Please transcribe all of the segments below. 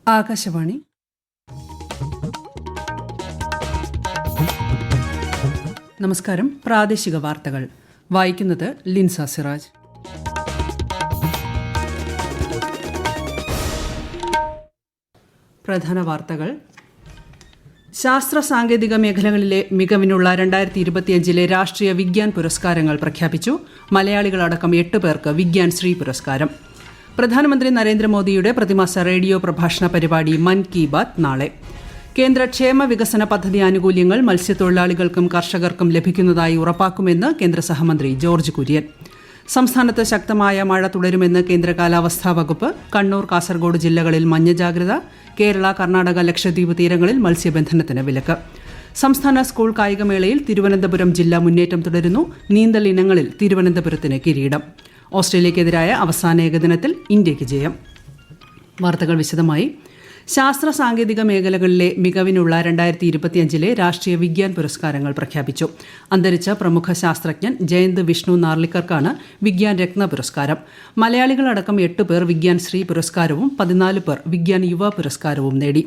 ആകാശവാണി. നമസ്കാരം. പ്രാദേശിക വാർത്തകൾ വായിക്കുന്നത് ലിൻസ സിറാജ്. പ്രധാന വാർത്തകൾ. ശാസ്ത്ര സാങ്കേതിക മേഖലകളിലെ മികവിനുള്ള 2025 രാഷ്ട്രീയ വിഗ്യാൻ പുരസ്കാരങ്ങൾ പ്രഖ്യാപിച്ചു. മലയാളികളടക്കം 8 പേർക്ക് വിഗ്യാൻ ശ്രീ പുരസ്കാരം. പ്രധാനമന്ത്രി നരേന്ദ്രമോദിയുടെ പ്രതിമാസ റേഡിയോ പ്രഭാഷണ പരിപാടി മൻ കി ബാത്ത് നാളെ. കേന്ദ്ര ക്ഷേമ വികസന പദ്ധതി ആനുകൂല്യങ്ങൾ മത്സ്യത്തൊഴിലാളികൾക്കും കർഷകർക്കും ലഭിക്കുന്നതായി ഉറപ്പാക്കുമെന്ന് കേന്ദ്ര സഹമന്ത്രി ജോർജ് കുര്യൻ. സംസ്ഥാനത്ത് ശക്തമായ മഴ തുടരുമെന്ന് കേന്ദ്ര കാലാവസ്ഥാ വകുപ്പ്. കണ്ണൂർ, കാസർഗോഡ് ജില്ലകളിൽ മഞ്ഞ ജാഗ്രത. കേരള, കർണാടക, ലക്ഷദ്വീപ് തീരങ്ങളിൽ മത്സ്യബന്ധനത്തിന് വിലക്ക്. സംസ്ഥാന സ്കൂൾ കായികമേളയിൽ തിരുവനന്തപുരം ജില്ല മുന്നേറ്റം തുടരുന്നു. നീന്തൽ ഇനങ്ങളിൽ തിരുവനന്തപുരത്തിന് കിരീടം. ഓസ്ട്രേലിയക്കെതിരായ അവസാന ഏകദിനത്തിൽ ഇന്ത്യയ്ക്ക് ജയം. വാർത്തകൾ വിശദമായി. ശാസ്ത്ര സാങ്കേതിക മേഖലകളിലെ മികവിനുള്ള 2025 രാഷ്ട്രീയ വിഗ്യാൻ പുരസ്കാരങ്ങൾ പ്രഖ്യാപിച്ചു. അന്തരിച്ച പ്രമുഖ ശാസ്ത്രജ്ഞൻ ജയന്ത് വിഷ്ണു നാർലിക്കർക്കാണ് വിഗ്യാൻ രത്ന പുരസ്കാരം. മലയാളികളടക്കം 8 പേർ വിഗ്യാൻ ശ്രീ പുരസ്കാരവും 14 പേർ വിഗ്യാൻ യുവ പുരസ്കാരവും നേടി.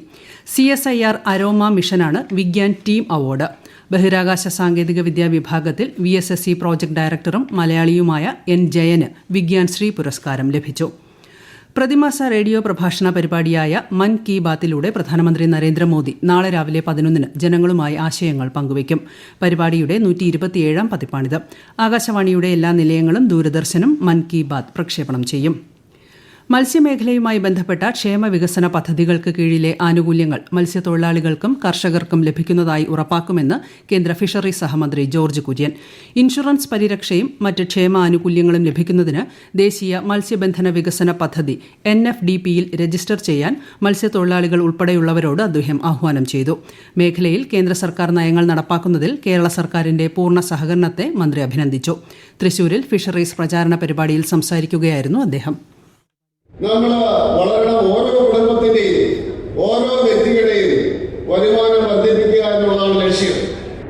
CSIR അരോമ മിഷനാണ് വിഗ്യാൻ ടീം അവാർഡ്. ബഹിരാകാശ സാങ്കേതിക വിദ്യാ വിഭാഗത്തിൽ VSSC പ്രോജക്ട് ഡയറക്ടറും മലയാളിയുമായ N ജയന് വിഗ്യാൻ ശ്രീ പുരസ്കാരം ലഭിച്ചു. പ്രതിമാസ റേഡിയോ പ്രഭാഷണ പരിപാടിയായ മൻ കി ബാത്തിലൂടെ പ്രധാനമന്ത്രി നരേന്ദ്രമോദി നാളെ രാവിലെ 11 ജനങ്ങളുമായി ആശയങ്ങൾ പങ്കുവയ്ക്കും. പരിപാടിയുടെ 127ാം പതിപ്പാണിത്. ആകാശവാണിയുടെ എല്ലാ നിലയങ്ങളും ദൂരദർശനും മൻ കി ബാത്ത് പ്രക്ഷേപണം ചെയ്യും. മത്സ്യമേഖലയുമായി ബന്ധപ്പെട്ട ക്ഷേമ വികസന പദ്ധതികൾക്ക് കീഴിലെ ആനുകൂല്യങ്ങൾ മത്സ്യത്തൊഴിലാളികൾക്കും കർഷകർക്കും ലഭിക്കുന്നതായി ഉറപ്പാക്കുമെന്ന് കേന്ദ്ര ഫിഷറീസ് സഹമന്ത്രി ജോർജ് കുര്യൻ. ഇൻഷുറൻസ് പരിരക്ഷയും മറ്റ് ക്ഷേമ ആനുകൂല്യങ്ങളും ലഭിക്കുന്നതിന് ദേശീയ മത്സ്യബന്ധന വികസന പദ്ധതി NFDP-യിൽ രജിസ്റ്റർ ചെയ്യാൻ മത്സ്യത്തൊഴിലാളികൾ ഉൾപ്പെടെയുള്ളവരോട് അദ്ദേഹം ആഹ്വാനം ചെയ്തു. മേഖലയിൽ കേന്ദ്ര സർക്കാർ നയങ്ങൾ നടപ്പാക്കുന്നതിൽ കേരള സർക്കാരിന്റെ പൂർണ്ണ സഹകരണത്തെ മന്ത്രി അഭിനന്ദിച്ചു. തൃശൂരിൽ ഫിഷറീസ് പ്രചാരണ പരിപാടിയിൽ സംസാരിക്കുകയായിരുന്നു അദ്ദേഹം. നമ്മൾ വളരണ ഓരോ കുടുംബത്തിന്റെയും ഓരോ വ്യക്തിയുടെയും വരുമാനം വർദ്ധിപ്പിക്കുക എന്നുള്ളതാണ് ലക്ഷ്യം.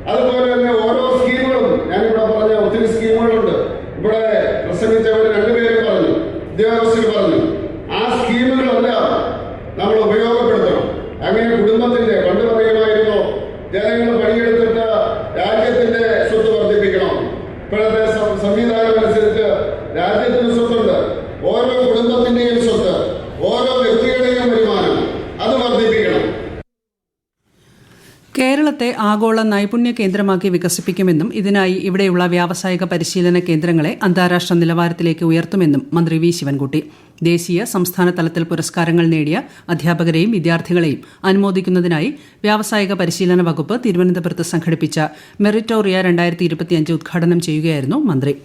അതുപോലെ തന്നെ ഓരോ സ്കീമുകളും ഞാനിവിടെ പറഞ്ഞ ഒത്തിരി സ്കീമുകളുണ്ട്. ഇവിടെ പ്രസംഗിച്ചവർ 2 പേരും പറഞ്ഞു, ഉദ്യോഗസ്ഥർ പറഞ്ഞു. ആ സ്കീമുകളെല്ലാം നമ്മൾ ഉപയോഗപ്പെടുത്തണം. അങ്ങനെ കുടുംബത്തിന്റെ പണ്ട് പറയുമായിരുന്നു, ജനങ്ങൾ പണിയെടുത്തിട്ട് രാജ്യത്തിന്റെ സ്വത്ത് വർദ്ധിപ്പിക്കണം. ഇപ്പോഴത്തെ സംവിധാനം അനുസരിച്ച് രാജ്യത്തിന് സ്വത്തുണ്ട്. ഓരോ കുടുംബത്തിന്റെയും സ്വത്ത്, ഓരോ വ്യക്തിയുടെയും വരുമാനം അത് വർദ്ധിപ്പിക്കണം. കേരളത്തെ ആഗോള നൈപുണ്യ കേന്ദ്രമാക്കി വികസിപ്പിക്കുമെന്നും ഇതിനായി ഇവിടെയുള്ള വ്യാവസായിക പരിശീലന കേന്ദ്രങ്ങളെ അന്താരാഷ്ട്ര നിലവാരത്തിലേക്ക് ഉയർത്തുമെന്നും മന്ത്രി വി ശിവൻകുട്ടി. ദേശീയ, സംസ്ഥാന തലത്തിൽ പുരസ്കാരങ്ങൾ നേടിയ അധ്യാപകരെയും വിദ്യാർത്ഥികളെയും അനുമോദിക്കുന്നതിനായി വ്യാവസായിക പരിശീലന വകുപ്പ് തിരുവനന്തപുരത്ത് സംഘടിപ്പിച്ച മെറിറ്റോറിയ 2025 ഉദ്ഘാടനം ചെയ്യുകയായിരുന്നു മന്ത്രി.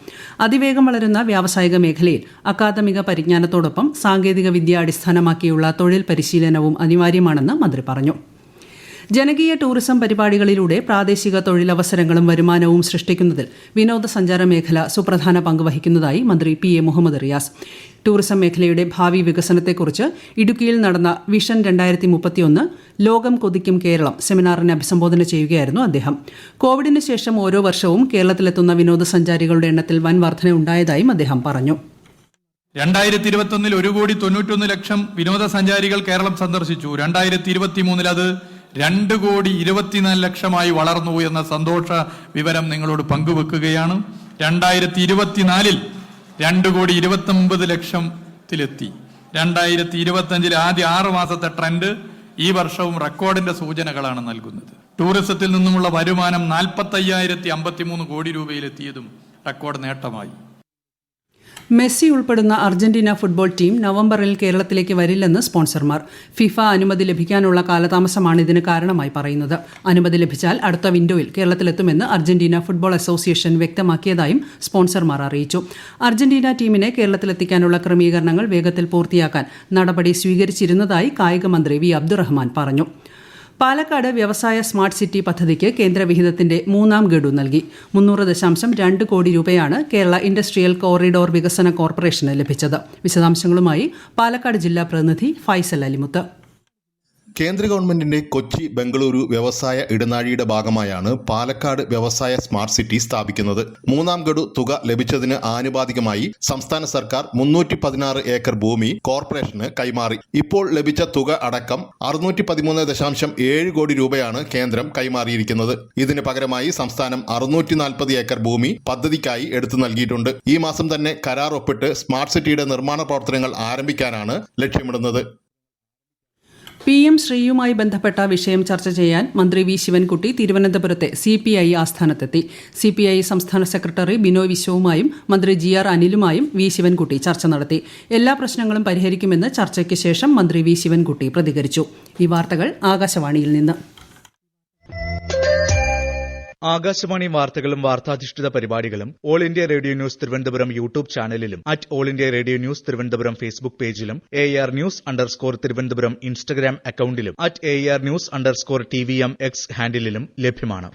അതിവേഗം വളരുന്ന വ്യാവസായിക മേഖലയിൽ അക്കാദമിക പരിജ്ഞാനത്തോടൊപ്പം സാങ്കേതിക വിദ്യ അടിസ്ഥാനമാക്കിയുള്ള തൊഴിൽ പരിശീലനവും അനിവാര്യമാണെന്ന് മന്ത്രി പറഞ്ഞു. ജനകീയ ടൂറിസം പരിപാടികളിലൂടെ പ്രാദേശിക തൊഴിലവസരങ്ങളും വരുമാനവും സൃഷ്ടിക്കുന്നതിൽ വിനോദസഞ്ചാര മേഖല സുപ്രധാന പങ്ക് വഹിക്കുന്നതായി മന്ത്രി PA മുഹമ്മദ് റിയാസ്. ടൂറിസം മേഖലയുടെ ഭാവി വികസനത്തെക്കുറിച്ച് ഇടുക്കിയിൽ നടന്ന വിഷൻ 2031 ലോകം കൊതിക്കും കേരളം സെമിനാറിനെ അഭിസംബോധന ചെയ്യുകയായിരുന്നു അദ്ദേഹം. കോവിഡിന് ശേഷം ഓരോ വർഷവും കേരളത്തിലെത്തുന്ന വിനോദസഞ്ചാരികളുടെ എണ്ണത്തിൽ വൻ വർധനയുണ്ടായതായും അദ്ദേഹം പറഞ്ഞു. 2021 1,91,00,000 വിനോദസഞ്ചാരികൾ കേരളം സന്ദർശിച്ചു. 2023 അത് 2,24,00,000 വളർന്നു എന്ന സന്തോഷ വിവരം നിങ്ങളോട് പങ്കുവെക്കുകയാണ്. 2024 2,29,00,000 2025 ആദ്യ 6 മാസത്തെ ട്രെൻഡ് ഈ വർഷവും റെക്കോർഡിന്റെ സൂചനകളാണ് നൽകുന്നത്. ടൂറിസത്തിൽ നിന്നുമുള്ള വരുമാനം 45,053 കോടി രൂപയിലെത്തിയതും റെക്കോർഡ് നേട്ടമായി. മെസ്സി ഉൾപ്പെടുന്ന അർജന്റീന ഫുട്ബോൾ ടീം നവംബറിൽ കേരളത്തിലേക്ക് വരില്ലെന്ന് സ്പോൺസർമാർ. ഫിഫ അനുമതി ലഭിക്കാനുള്ള കാലതാമസമാണ് ഇതിന് കാരണമായി പറയുന്നത്. അനുമതി ലഭിച്ചാൽ അടുത്ത വിൻഡോയിൽ കേരളത്തിലെത്തുമെന്ന് അർജന്റീന ഫുട്ബോൾ അസോസിയേഷൻ വ്യക്തമാക്കിയതായും സ്പോൺസർമാർ അറിയിച്ചു. അർജന്റീന ടീമിനെ കേരളത്തിലെത്തിക്കാനുള്ള ക്രമീകരണങ്ങൾ വേഗത്തിൽ പൂർത്തിയാക്കാൻ നടപടി സ്വീകരിച്ചിരുന്നതായി കായിക മന്ത്രി വി അബ്ദുറഹ്മാൻ പറഞ്ഞു. പാലക്കാട് വ്യവസായ സ്മാർട്ട് സിറ്റി പദ്ധതിക്ക് കേന്ദ്ര വിഹിതത്തിന്റെ 3ാം ഗഡു നൽകി. 300.2 കോടി രൂപയാണ് കേരള ഇൻഡസ്ട്രിയൽ കോറിഡോർ വികസന കോർപ്പറേഷന് ലഭിച്ചത്. വിശദാംശങ്ങളുമായി പാലക്കാട് ജില്ലാ പ്രതിനിധി ഫൈസൽ അലിമുത്ത്. കേന്ദ്ര ഗവൺമെന്റിന്റെ കൊച്ചി ബംഗളൂരു വ്യവസായ ഇടനാഴിയുടെ ഭാഗമായാണ് പാലക്കാട് വ്യവസായ സ്മാർട്ട് സിറ്റി സ്ഥാപിക്കുന്നത്. മൂന്നാം ഗഡു തുക ലഭിച്ചതിന് ആനുപാതികമായി സംസ്ഥാന സർക്കാർ 316 ഏക്കർ ഭൂമി കോർപ്പറേഷന് കൈമാറി. ഇപ്പോൾ ലഭിച്ച തുക അടക്കം 613.7 കോടി രൂപയാണ് കേന്ദ്രം കൈമാറിയിരിക്കുന്നത്. ഇതിന് പകരമായി സംസ്ഥാനം 640 ഏക്കർ ഭൂമി പദ്ധതിക്കായി എടുത്തു നൽകിയിട്ടുണ്ട്. ഈ മാസം തന്നെ കരാർ ഒപ്പിട്ട് സ്മാർട്ട് സിറ്റിയുടെ നിർമ്മാണ പ്രവർത്തനങ്ങൾ ആരംഭിക്കാനാണ് ലക്ഷ്യമിടുന്നത്. PM ശ്രീയുമായി ബന്ധപ്പെട്ട വിഷയം ചർച്ച ചെയ്യാൻ മന്ത്രി വി ശിവൻകുട്ടി തിരുവനന്തപുരത്തെ CPI ആസ്ഥാനത്തെത്തി. CPI സംസ്ഥാന സെക്രട്ടറി ബിനോയ് വിശ്വവുമായും മന്ത്രി GR അനിലുമായും വി ശിവൻകുട്ടി ചർച്ച നടത്തി. എല്ലാ പ്രശ്നങ്ങളും പരിഹരിക്കുമെന്ന് ചർച്ചയ്ക്ക് ശേഷം മന്ത്രി വി ശിവൻകുട്ടി പ്രതികരിച്ചു. ഈ വാർത്തകൾ ആകാശവാണിയിൽ നിന്ന്. ആകാശവാണി വാർത്തകളും വാർത്താധിഷ്ഠിത പരിപാടികളും All India Radio News Thiruvananthapuram YouTube ചാനലിലും All India Radio News Thiruvananthapuram Facebook പേജിലും AR News_ തിരുവനന്തപുരം ഇൻസ്റ്റഗ്രാം അക്കൌണ്ടിലും AR News_TVM X ഹാൻഡിലും ലഭ്യമാണ്.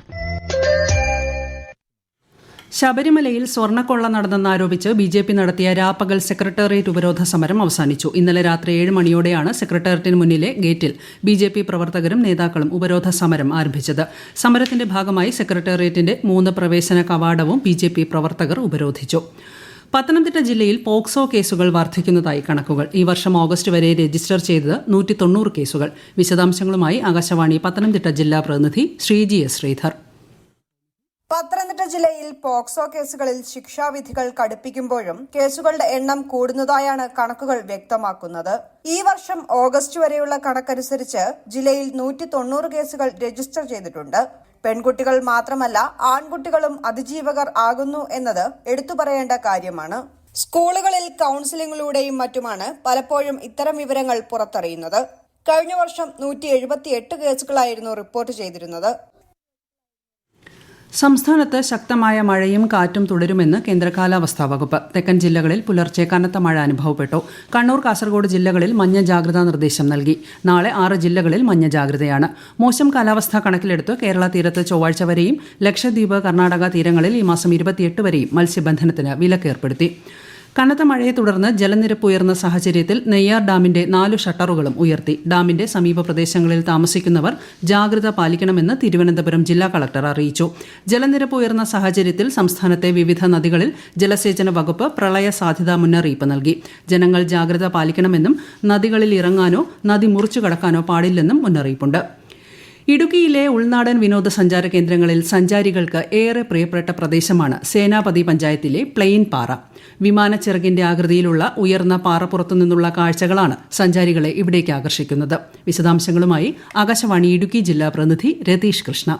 ശബരിമലയിൽ സ്വർണ്ണക്കൊള്ള നടന്നെന്നാരോപിച്ച് BJP നടത്തിയ രാപ്പകൽ സെക്രട്ടേറിയറ്റ് ഉപരോധ സമരം അവസാനിച്ചു. ഇന്നലെ രാത്രി 7 മണിയോടെയാണ് സെക്രട്ടേറിയറ്റിന് മുന്നിലെ ഗേറ്റിൽ BJP പ്രവർത്തകരും നേതാക്കളും ഉപരോധ സമരം ആരംഭിച്ചത്. സമരത്തിന്റെ ഭാഗമായി സെക്രട്ടേറിയറ്റിന്റെ 3 പ്രവേശന കവാടവും BJP പ്രവർത്തകർ ഉപരോധിച്ചു. പത്തനംതിട്ട ജില്ലയിൽ പോക്സോ കേസുകൾ വർദ്ധിക്കുന്നതായി കണക്കുകൾ. ഈ വർഷം ഓഗസ്റ്റ് വരെ രജിസ്റ്റർ ചെയ്തത് 190 കേസുകൾ. വിശദാംശങ്ങളുമായി ആകാശവാണി പത്തനംതിട്ട ജില്ലാ പ്രതിനിധി ശ്രീജി S. ശ്രീധർ. പത്തനംതിട്ട ജില്ലയിൽ പോക്സോ കേസുകളിൽ ശിക്ഷാവിധികൾ കടുപ്പിക്കുമ്പോഴും കേസുകളുടെ എണ്ണം കൂടുന്നതായാണ് കണക്കുകൾ വ്യക്തമാക്കുന്നത്. ഈ വർഷം ഓഗസ്റ്റ് വരെയുള്ള കണക്കനുസരിച്ച് ജില്ലയിൽ 190 കേസുകൾ രജിസ്റ്റർ ചെയ്തിട്ടുണ്ട്. പെൺകുട്ടികൾ മാത്രമല്ല ആൺകുട്ടികളും അതിജീവകർ ആകുന്നു എന്നത് എടുത്തുപറയേണ്ട കാര്യമാണ്. സ്കൂളുകളിൽ കൌൺസിലിംഗിലൂടെയും മറ്റുമാണ് പലപ്പോഴും ഇത്തരം വിവരങ്ങൾ പുറത്തറിയുന്നത്. കഴിഞ്ഞ വർഷം 178 കേസുകളായിരുന്നു റിപ്പോർട്ട് ചെയ്തിരുന്നത്. സംസ്ഥാനത്ത് ശക്തമായ മഴയും കാറ്റും തുടരുമെന്ന് കേന്ദ്ര കാലാവസ്ഥാ വകുപ്പ്. തെക്കൻ ജില്ലകളിൽ പുലർച്ചെ കനത്ത മഴ അനുഭവപ്പെട്ടു. കണ്ണൂർ, കാസർഗോഡ് ജില്ലകളിൽ മഞ്ഞ ജാഗ്രതാ നിർദ്ദേശം നൽകി. നാളെ 6 ജില്ലകളിൽ മഞ്ഞ ജാഗ്രതയാണ്. മോശം കാലാവസ്ഥ കണക്കിലെടുത്ത് കേരള തീരത്ത് ചൊവ്വാഴ്ച വരെയും ലക്ഷദ്വീപ്, കർണാടക തീരങ്ങളിൽ ഈ മാസം 28 വരെയും മത്സ്യബന്ധനത്തിന് വിലക്കേർപ്പെടുത്തി. കനത്ത മഴയെ തുടർന്ന് ജലനിരപ്പ് ഉയർന്ന സാഹചര്യത്തിൽ നെയ്യാർ ഡാമിന്റെ 4 ഷട്ടറുകളും ഉയർത്തി. ഡാമിന്റെ സമീപ പ്രദേശങ്ങളിൽ താമസിക്കുന്നവർ ജാഗ്രത പാലിക്കണമെന്ന് തിരുവനന്തപുരം ജില്ലാ കളക്ടർ അറിയിച്ചു. ജലനിരപ്പ് ഉയർന്ന സാഹചര്യത്തിൽ സംസ്ഥാനത്തെ വിവിധ നദികളിൽ ജലസേചന വകുപ്പ് പ്രളയ സാധ്യതാ മുന്നറിയിപ്പ് നൽകി. ജനങ്ങൾ ജാഗ്രത പാലിക്കണമെന്നും നദികളിൽ ഇറങ്ങാനോ നദി മുറിച്ചു കടക്കാനോ പാടില്ലെന്നും മുന്നറിയിപ്പുണ്ട്. ഇടുക്കിയിലെ ഉൾനാടൻ വിനോദസഞ്ചാര കേന്ദ്രങ്ങളിൽ സഞ്ചാരികൾക്ക് ഏറെ പ്രിയപ്പെട്ട പ്രദേശമാണ് സേനാപതി പഞ്ചായത്തിലെ പ്ലെയിൻ പാറ. വിമാനച്ചിറകിന്റെ ആകൃതിയിലുള്ള ഉയർന്ന പാറപ്പുറത്തു നിന്നുള്ള കാഴ്ചകളാണ് സഞ്ചാരികളെ ഇവിടേക്ക് ആകർഷിക്കുന്നത്. വിശദാംശങ്ങളുമായി ആകാശവാണി ഇടുക്കി ജില്ലാ പ്രതിനിധി രതീഷ് കൃഷ്ണ.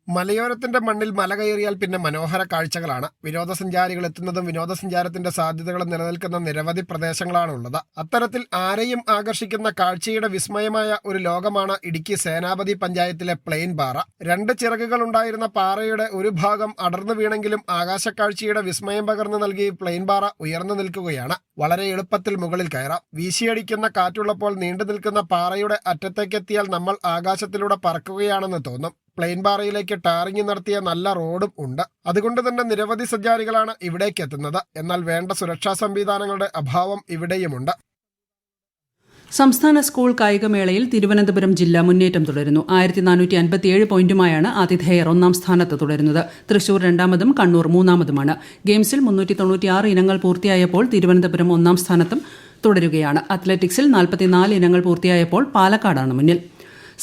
മലയോരത്തിന്റെ മണ്ണിൽ മല കയറിയാൽ പിന്നെ മനോഹര കാഴ്ചകളാണ്. വിനോദസഞ്ചാരികൾ എത്തുന്നതും വിനോദസഞ്ചാരത്തിന്റെ സാധ്യതകളും നിലനിൽക്കുന്ന നിരവധി പ്രദേശങ്ങളാണുള്ളത്. അത്തരത്തിൽ ആരെയും ആകർഷിക്കുന്ന കാഴ്ചയുടെ വിസ്മയമായ ഒരു ലോകമാണ് ഇടുക്കി സേനാപതി പഞ്ചായത്തിലെ പ്ലെയിൻ പാറ. 2 ചിറകുകൾ ഉണ്ടായിരുന്ന പാറയുടെ ഒരു ഭാഗം അടർന്നു വീണെങ്കിലും ആകാശക്കാഴ്ചയുടെ വിസ്മയം പകർന്നു നൽകി പ്ലെയിൻ പാറ ഉയർന്നു നിൽക്കുകയാണ്. വളരെ എളുപ്പത്തിൽ മുകളിൽ കയറാം. വീശിയടിക്കുന്ന കാറ്റുള്ളപ്പോൾ നീണ്ടു നിൽക്കുന്ന പാറയുടെ അറ്റത്തേക്കെത്തിയാൽ നമ്മൾ ആകാശത്തിലൂടെ പറക്കുകയാണെന്ന് തോന്നും. പ്ലെയിൻ പാറയിലേക്ക് ടാറിങ് നടത്തിയ നല്ല റോഡും ഉണ്ട്. അതുകൊണ്ട് തന്നെ നിരവധി സഞ്ചാരികളാണ് ഇവിടേക്ക് എത്തുന്നത്. എന്നാൽ വേണ്ട സുരക്ഷാ സംവിധാനങ്ങളുടെ അഭാവം ഇവിടെയുമുണ്ട്. സംസ്ഥാന സ്കൂൾ കായികമേളയിൽ തിരുവനന്തപുരം ജില്ല മുന്നേറ്റം തുടരുന്നു. 1457 പോയിന്റുമായാണ് ആതിഥേയർ 1ാം സ്ഥാനത്ത് തുടരുന്നത്. തൃശൂർ 2ാമതും കണ്ണൂർ 3ാമതുമാണ്. ഗെയിംസിൽ 396 ഇനങ്ങൾ പൂർത്തിയായപ്പോൾ തിരുവനന്തപുരം 1ാം സ്ഥാനത്തും തുടരുകയാണ്. അത്ലറ്റിക്സിൽ 44 ഇനങ്ങൾ പൂർത്തിയായപ്പോൾ പാലക്കാടാണ് മുന്നിൽ.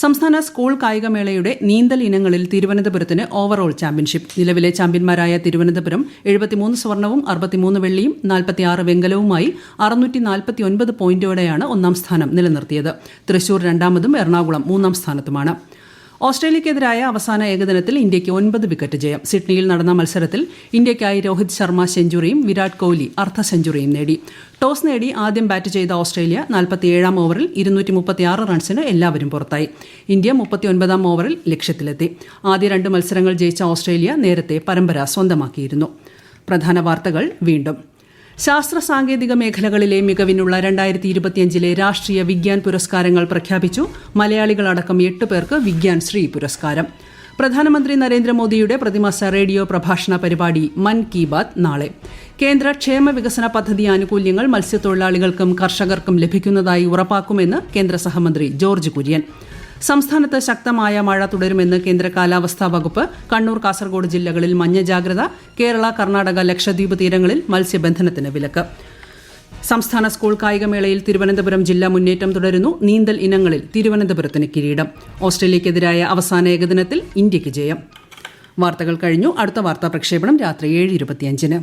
സംസ്ഥാന സ്കൂൾ കായികമേളയുടെ നീന്തൽ ഇനങ്ങളിൽ തിരുവനന്തപുരത്തിന് ഓവറോൾ ചാമ്പ്യൻഷിപ്പ്. നിലവിലെ ചാമ്പ്യന്മാരായ തിരുവനന്തപുരം 73 സ്വർണവും 63 വെള്ളിയും 46 വെങ്കലവുമായി 649 പോയിന്റോടെയാണ് 1ാം സ്ഥാനം നിലനിർത്തിയത്. തൃശൂർ 2ാമതും എറണാകുളം 3ാം സ്ഥാനത്തുമാണ്. ഓസ്ട്രേലിയക്കെതിരായ അവസാന ഏകദിനത്തിൽ ഇന്ത്യയ്ക്ക് 9 വിക്കറ്റ് ജയം. സിഡ്നിയിൽ നടന്ന മത്സരത്തിൽ ഇന്ത്യയ്ക്കായി രോഹിത് ശർമ്മ സെഞ്ചുറിയും വിരാട് കോഹ്ലി അർദ്ധ സെഞ്ചുറിയും നേടി. ടോസ് നേടി ആദ്യം ബാറ്റ് ചെയ്ത ഓസ്ട്രേലിയ 47ാം ഓവറിൽ 236 റൺസിന് എല്ലാവരും പുറത്തായി. ഇന്ത്യ 39ാം ഓവറിൽ ലക്ഷ്യത്തിലെത്തി. ആദ്യ 2 മത്സരങ്ങൾ ജയിച്ച ഓസ്ട്രേലിയ നേരത്തെ പരമ്പര സ്വന്തമാക്കിയിരുന്നു. പ്രധാന വാർത്തകൾ വീണ്ടും. ശാസ്ത്ര സാങ്കേതിക മേഖലകളിലെ മികവിനുള്ള 2025 രാഷ്ട്രീയ വിഗ്യാൻ പുരസ്കാരങ്ങൾ പ്രഖ്യാപിച്ചു. മലയാളികളടക്കം 8 പേർക്ക് വിഗ്യാൻ ശ്രീ പുരസ്കാരം. പ്രധാനമന്ത്രി നരേന്ദ്രമോദിയുടെ പ്രതിമാസ റേഡിയോ പ്രഭാഷണ പരിപാടി മൻ കി ബാത് നാളെ. കേന്ദ്ര ക്ഷേമ വികസന പദ്ധതി ആനുകൂല്യങ്ങൾ മത്സ്യത്തൊഴിലാളികൾക്കും കർഷകർക്കും ലഭിക്കുന്നതായി ഉറപ്പാക്കുമെന്ന് കേന്ദ്ര സഹമന്ത്രി ജോർജ് കുര്യൻ. സംസ്ഥാനത്ത് ശക്തമായ മഴ തുടരുമെന്ന് കേന്ദ്ര കാലാവസ്ഥാ വകുപ്പ്. കണ്ണൂർ, കാസർഗോഡ് ജില്ലകളിൽ മഞ്ഞ ജാഗ്രത. കേരള, കർണാടക, ലക്ഷദ്വീപ് തീരങ്ങളിൽ മത്സ്യബന്ധനത്തിന് വിലക്ക്. സംസ്ഥാന സ്കൂൾ കായികമേളയിൽ തിരുവനന്തപുരം ജില്ല മുന്നേറ്റം തുടരുന്നു. നീന്തൽ ഇനങ്ങളിൽ തിരുവനന്തപുരത്തിന് കിരീടം. ഓസ്ട്രേലിയക്കെതിരായ അവസാന ഏകദിനത്തിൽ ഇന്ത്യയ്ക്ക് ജയം. വാർത്തകൾ കഴിഞ്ഞു. അടുത്ത വാർത്താ പ്രക്ഷേപണം രാത്രി 7:25.